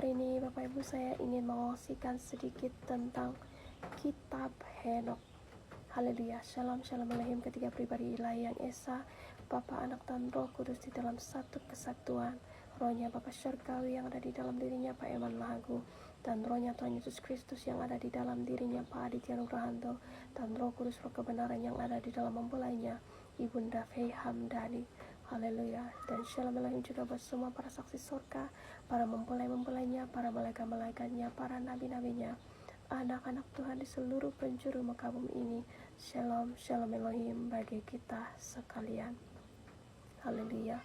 Hari ini Bapak Ibu saya ingin mengongsikan sedikit tentang kitab Henokh. Haleluya, shalom shalom Elohim, ketiga pribadi ilahi yang esa, Bapa, Anak dan Roh Kudus di dalam satu kesatuan. Rohnya Bapa Syurgawi yang ada di dalam dirinya Pak Eman Lahagu, dan rohnya Tuhan Yesus Kristus yang ada di dalam dirinya Pak Aditya Nugrahanto, dan Roh Kudus Roh kebenaran yang ada di dalam mempelainya Ibunda Fei Hamdani. Haleluya, dan shalom Elohim juga buat semua para saksi surga, para mempelai-mempelainya, para malaikat-malaikatnya, para nabi-nabinya, anak-anak Tuhan di seluruh penjuru muka bumi ini. Shalom, shalom Elohim bagi kita sekalian. Haleluya.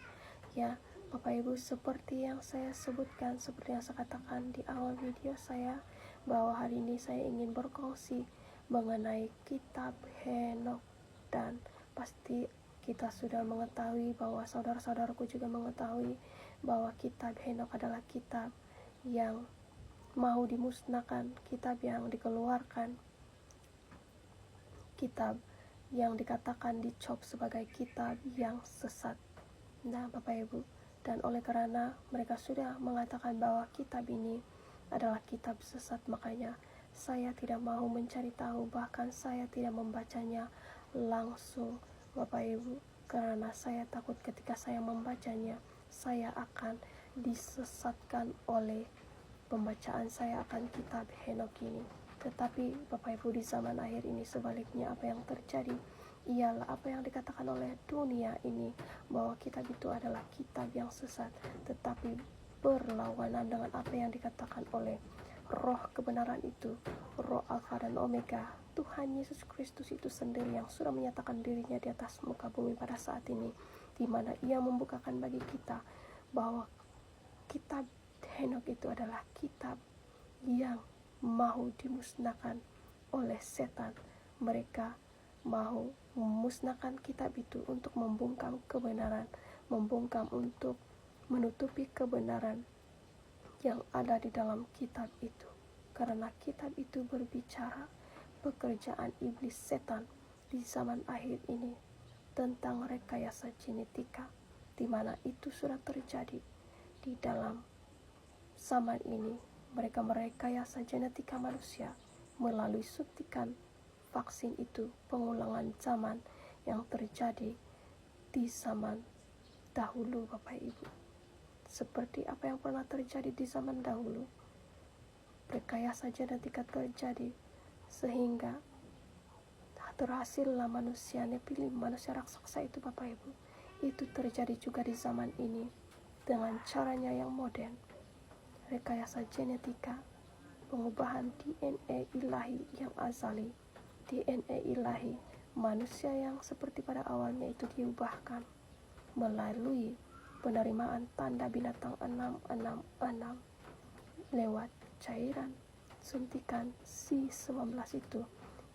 Ya, Bapak Ibu, seperti yang saya sebutkan, seperti yang saya katakan di awal video saya, bahwa hari ini saya ingin berkongsi mengenai kitab Henokh. Dan pasti kita sudah mengetahui bahwa saudara-saudaraku juga mengetahui bahwa kitab Henokh adalah kitab yang mau dimusnahkan, kitab yang dikeluarkan, kitab yang dikatakan dicop sebagai kitab yang sesat. Nah Bapak Ibu, dan oleh karena mereka sudah mengatakan bahwa kitab ini adalah kitab sesat, makanya saya tidak mau mencari tahu, bahkan saya tidak membacanya langsung Bapak Ibu, karena saya takut ketika saya membacanya saya akan disesatkan oleh pembacaan saya akan kitab Henokh ini. Tetapi Bapak Ibu, di zaman akhir ini sebaliknya, apa yang terjadi ialah apa yang dikatakan oleh dunia ini, bahwa kitab itu adalah kitab yang sesat, tetapi berlawanan dengan apa yang dikatakan oleh roh kebenaran itu, roh Alfa dan Omega, Tuhan Yesus Kristus itu sendiri yang sudah menyatakan dirinya di atas muka bumi pada saat ini, di mana ia membukakan bagi kita bahwa kitab Henokh itu adalah kitab yang mau dimusnahkan oleh setan. Mereka mau memusnahkan kitab itu untuk membungkam kebenaran, membungkam untuk menutupi kebenaran yang ada di dalam kitab itu. Karena kitab itu berbicara pekerjaan iblis setan di zaman akhir ini, tentang rekayasa genetika, di mana itu sudah terjadi di dalam zaman ini. Mereka merekayasa genetika manusia melalui suntikan vaksin itu, pengulangan zaman yang terjadi di zaman dahulu Bapak Ibu. Seperti apa yang pernah terjadi di zaman dahulu, rekayasa genetika terjadi sehingga terhasillah manusia Nephilim, manusia raksasa itu Bapak Ibu. Itu terjadi juga di zaman ini dengan caranya yang modern, rekayasa genetika, pengubahan DNA ilahi yang azali, DNA ilahi manusia yang seperti pada awalnya itu diubahkan melalui penerimaan tanda binatang 666 lewat cairan suntikan C19 itu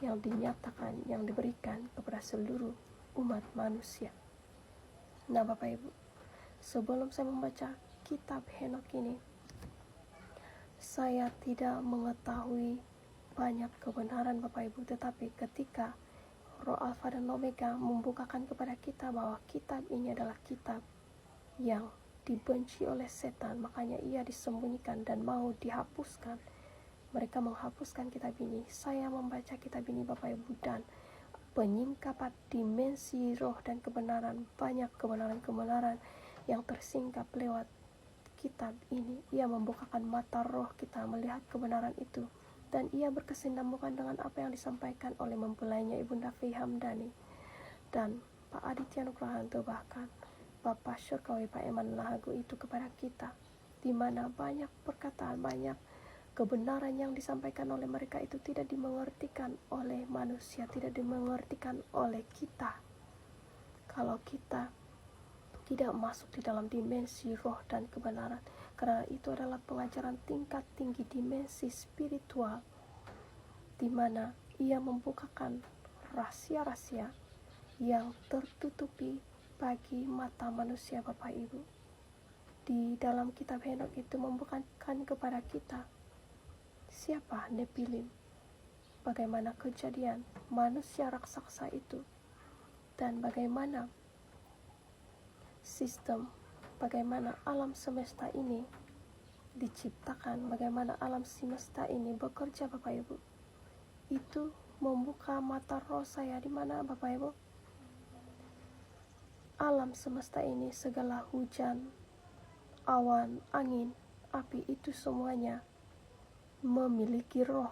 yang dinyatakan, yang diberikan kepada seluruh umat manusia. Nah Bapak Ibu, sebelum saya membaca kitab Henokh ini, saya tidak mengetahui banyak kebenaran Bapak Ibu, tetapi ketika Roh Alfa dan Omega membukakan kepada kita bahwa kitab ini adalah kitab yang dibenci oleh setan, makanya ia disembunyikan dan mau dihapuskan. Mereka menghapuskan kitab ini. Saya membaca kitab ini Bapak Ibu, dan penyingkapan dimensi roh dan kebenaran, banyak kebenaran-kebenaran yang tersingkap lewat kitab ini. Ia membukakan mata roh kita melihat kebenaran itu, dan ia berkesinambungan dengan apa yang disampaikan oleh mempelainya Ibunda Fei Hamdani dan Pak Aditya Nugrahanto, bahkan Bapak Syurgawi Pak Eman Lahagu itu kepada kita, di mana banyak perkataan, banyak kebenaran yang disampaikan oleh mereka itu tidak dimengertikan oleh manusia, tidak dimengertikan oleh kita. Kalau kita tidak masuk di dalam dimensi roh dan kebenaran, karena itu adalah pengajaran tingkat tinggi dimensi spiritual, di mana ia membukakan rahasia-rahasia yang tertutupi bagi mata manusia Bapak Ibu. Di dalam kitab Henokh itu membukakan kepada kita siapa Nephilim, bagaimana kejadian manusia raksasa itu, dan bagaimana sistem, bagaimana alam semesta ini diciptakan, bagaimana alam semesta ini bekerja Bapak Ibu, itu membuka mata roh saya. Di mana Bapak Ibu? Alam semesta ini, segala hujan, awan, angin, api, itu semuanya memiliki roh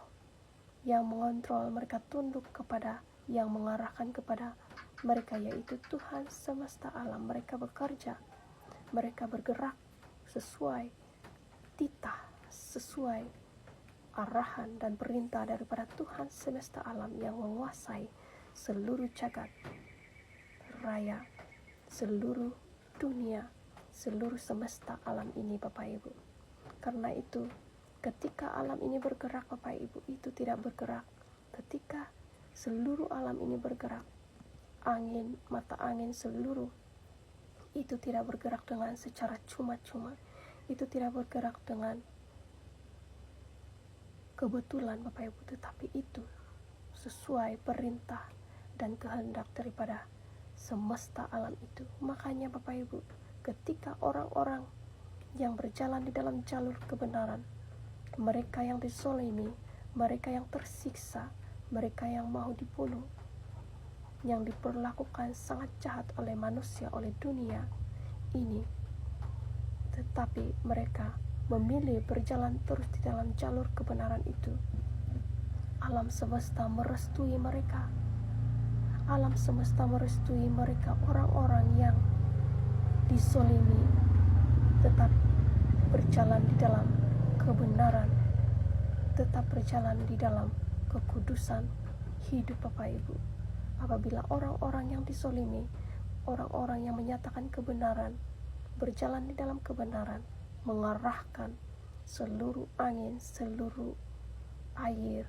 yang mengontrol. Mereka tunduk kepada yang mengarahkan kepada mereka, yaitu Tuhan semesta alam. Mereka bekerja, mereka bergerak sesuai titah, sesuai arahan dan perintah daripada Tuhan semesta alam yang menguasai seluruh jagat raya, seluruh dunia, seluruh semesta alam ini Bapak Ibu. Karena itu ketika alam ini bergerak Bapak Ibu, itu tidak bergerak ketika seluruh alam ini bergerak. Angin, mata angin seluruh itu tidak bergerak dengan secara cuma-cuma. Itu tidak bergerak dengan kebetulan Bapak Ibu, tetapi itu sesuai perintah dan kehendak daripada semesta alam itu. Makanya Bapak Ibu, ketika orang-orang yang berjalan di dalam jalur kebenaran, mereka yang disolimi, mereka yang tersiksa, mereka yang mau dibunuh, yang diperlakukan sangat jahat oleh manusia, oleh dunia ini, tetapi mereka memilih berjalan terus di dalam jalur kebenaran itu. Alam semesta merestui mereka. Alam semesta merestui mereka, orang-orang yang disolimi tetap berjalan di dalam kebenaran, tetap berjalan di dalam kekudusan hidup Bapak Ibu. Apabila orang-orang yang disolimi, orang-orang yang menyatakan kebenaran, berjalan di dalam kebenaran, mengarahkan seluruh angin, seluruh air,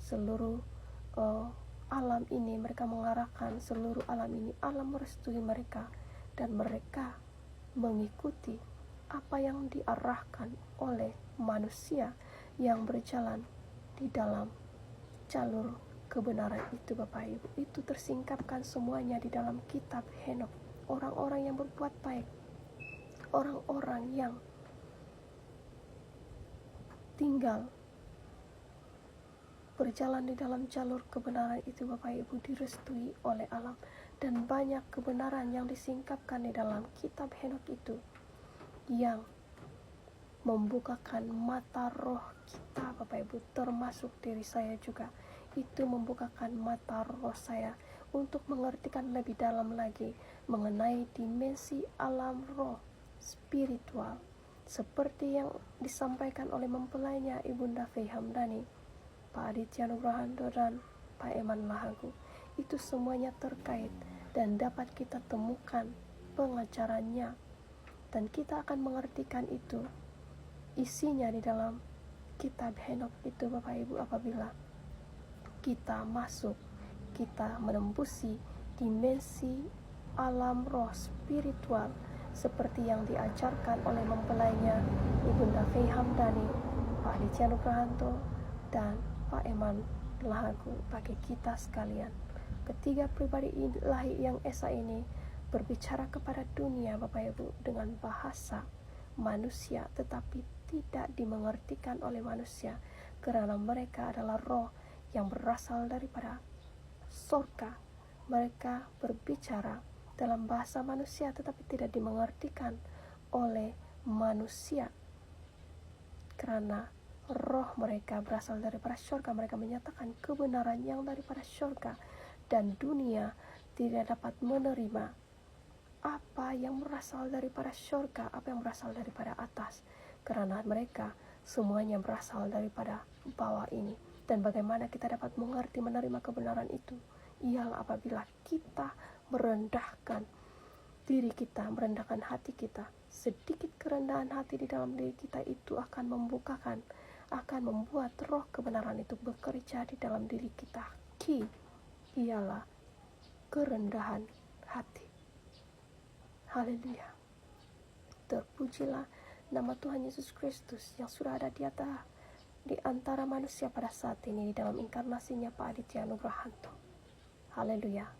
seluruh alam ini, mereka mengarahkan seluruh alam ini, alam merestui mereka, dan mereka mengikuti apa yang diarahkan oleh manusia yang berjalan di dalam jalur kebenaran itu Bapak Ibu. Itu tersingkapkan semuanya di dalam kitab Henokh. Orang-orang yang berbuat baik, orang-orang yang tinggal berjalan di dalam jalur kebenaran itu Bapak Ibu, direstui oleh alam. Dan banyak kebenaran yang disingkapkan di dalam kitab Henokh itu yang membukakan mata roh kita Bapak Ibu, termasuk diri saya juga. Itu membukakan mata roh saya untuk mengertikan lebih dalam lagi mengenai dimensi alam roh spiritual, seperti yang disampaikan oleh mempelainya Ibunda Fei Hamdani, Pak Aditya Nugrahanto, dan Pak Eman Lahagu. Itu semuanya terkait dan dapat kita temukan pengajarannya, dan kita akan mengertikan itu isinya di dalam kitab Henokh itu Bapak Ibu. Apabila kita masuk, kita menembusi dimensi alam roh spiritual seperti yang diajarkan oleh mempelainya Ibunda Fei Hamdani, Pak Aditya Nugrahanto, dan Pak Eman Lahagu bagi kita sekalian. Ketiga pribadi ilahi yang esa ini berbicara kepada dunia Bapak Ibu dengan bahasa manusia, tetapi tidak dimengertikan oleh manusia, karena mereka adalah roh yang berasal daripada surga. Mereka berbicara dalam bahasa manusia tetapi tidak dimengertikan oleh manusia, karena roh mereka berasal daripada surga. Mereka menyatakan kebenaran yang daripada surga, dan dunia tidak dapat menerima apa yang berasal daripada surga, apa yang berasal daripada atas, karena mereka semuanya berasal daripada bawah ini. Dan bagaimana kita dapat mengerti menerima kebenaran itu? Ialah apabila kita merendahkan diri kita, merendahkan hati kita. Sedikit kerendahan hati di dalam diri kita itu akan membukakan, akan membuat roh kebenaran itu bekerja di dalam diri kita. Ialah kerendahan hati. Haleluya. Terpujilah nama Tuhan Yesus Kristus yang sudah ada di antara manusia pada saat ini di dalam inkarnasinya Pak Aditya Nugrahanto. Haleluya.